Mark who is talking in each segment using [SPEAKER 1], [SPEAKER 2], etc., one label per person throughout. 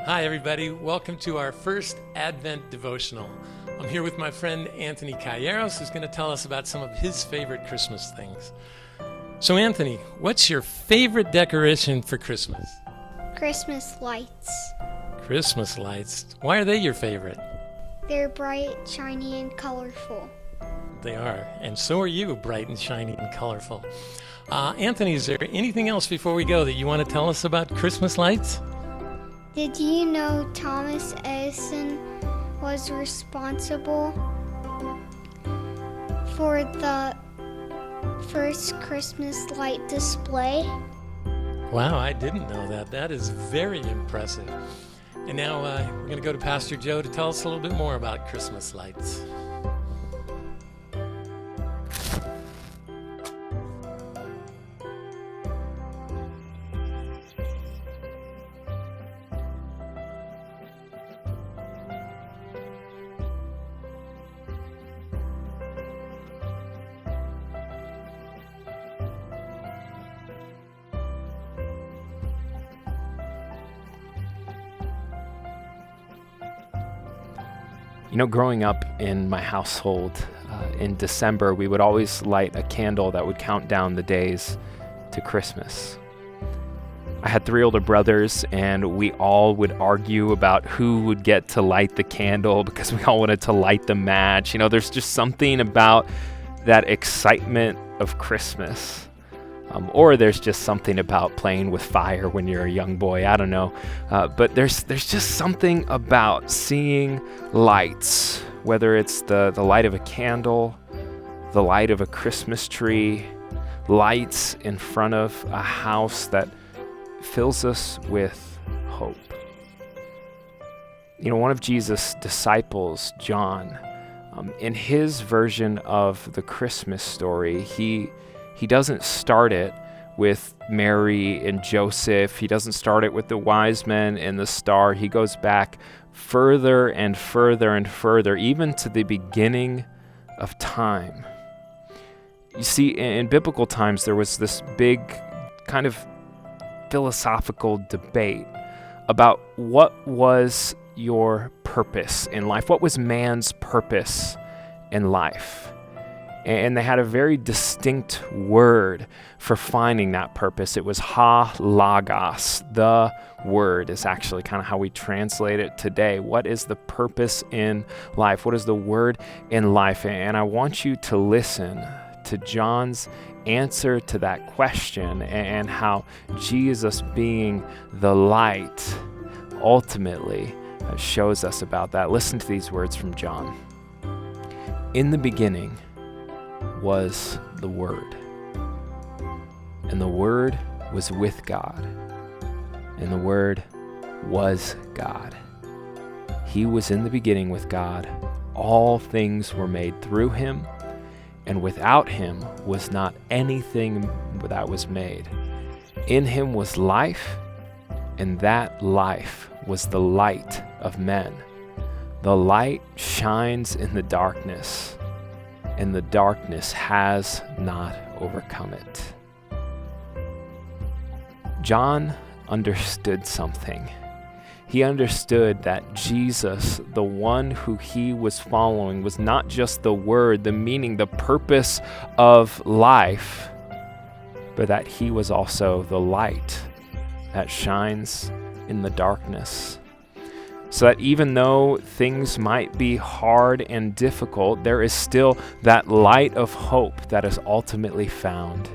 [SPEAKER 1] Hi, everybody. Welcome to our first Advent devotional. I'm here with my friend Anthony Calleros, who's going to tell us about some of his favorite Christmas things. So, Anthony, what's your favorite decoration for Christmas?
[SPEAKER 2] Christmas lights.
[SPEAKER 1] Christmas lights. Why are they your favorite?
[SPEAKER 2] They're bright, shiny, and colorful.
[SPEAKER 1] They are. And so are you, bright and shiny and colorful. Anthony, is there anything else before we go that you want to tell us about Christmas lights?
[SPEAKER 2] Did you know Thomas Edison was responsible for the first Christmas light display?
[SPEAKER 1] Wow, I didn't know that. That is very impressive. And now we're going to go to Pastor Joe to tell us a little bit more about Christmas lights.
[SPEAKER 3] You know, growing up in my household, in December, we would always light a candle that would count down the days to Christmas. I had 3 older brothers, and we all would argue about who would get to light the candle because we all wanted to light the match. You know, there's just something about that excitement of Christmas. Or there's just something about playing with fire when you're a young boy. I don't know. But there's just something about seeing lights, whether it's the light of a candle, the light of a Christmas tree, lights in front of a house that fills us with hope. You know, one of Jesus' disciples, John, in his version of the Christmas story, he doesn't start it with Mary and Joseph. He doesn't start it with the wise men and the star. He goes back further and further and further, even to the beginning of time. You see, in biblical times, there was this big kind of philosophical debate about what was your purpose in life. What was man's purpose in life? And they had a very distinct word for finding that purpose. It was ha logos. The word is actually kind of how we translate it today. What is the purpose in life? What is the word in life? And I want you to listen to John's answer to that question and how Jesus, being the light, ultimately shows us about that. Listen to these words from John. In the beginning was the Word, and the Word was with God, and the Word was God. He was in the beginning with God. All things were made through him, and without him was not anything that was made. In him was life, and that life was the light of men. The light shines in the darkness, and the darkness has not overcome it. John understood something. He understood that Jesus, the one who he was following, was not just the word, the meaning, the purpose of life, but that he was also the light that shines in the darkness. So that even though things might be hard and difficult, there is still that light of hope that is ultimately found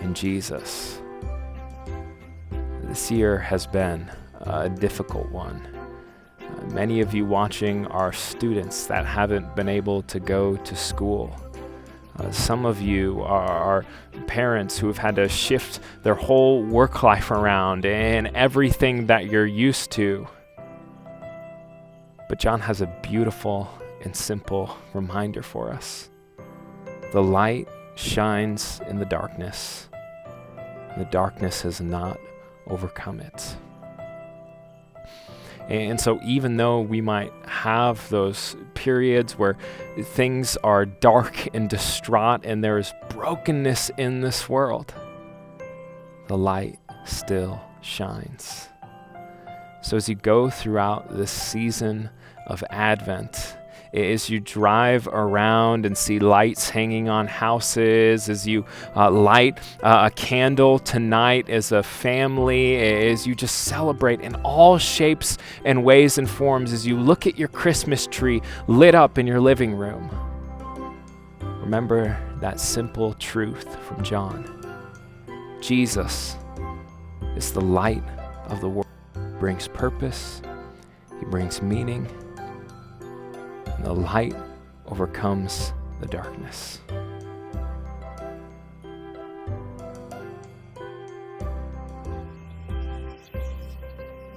[SPEAKER 3] in Jesus. This year has been a difficult one. Many of you watching are students that haven't been able to go to school. Some of you are parents who have had to shift their whole work life around and everything that you're used to. But John has a beautiful and simple reminder for us. The light shines in the darkness. The darkness has not overcome it. And so even though we might have those periods where things are dark and distraught and there is brokenness in this world, the light still shines. So as you go throughout this season of Advent, as you drive around and see lights hanging on houses, as you light a candle tonight as a family, as you just celebrate in all shapes and ways and forms, as you look at your Christmas tree lit up in your living room, remember that simple truth from John. Jesus is the light of the world. He brings purpose, he brings meaning, and the light overcomes the darkness.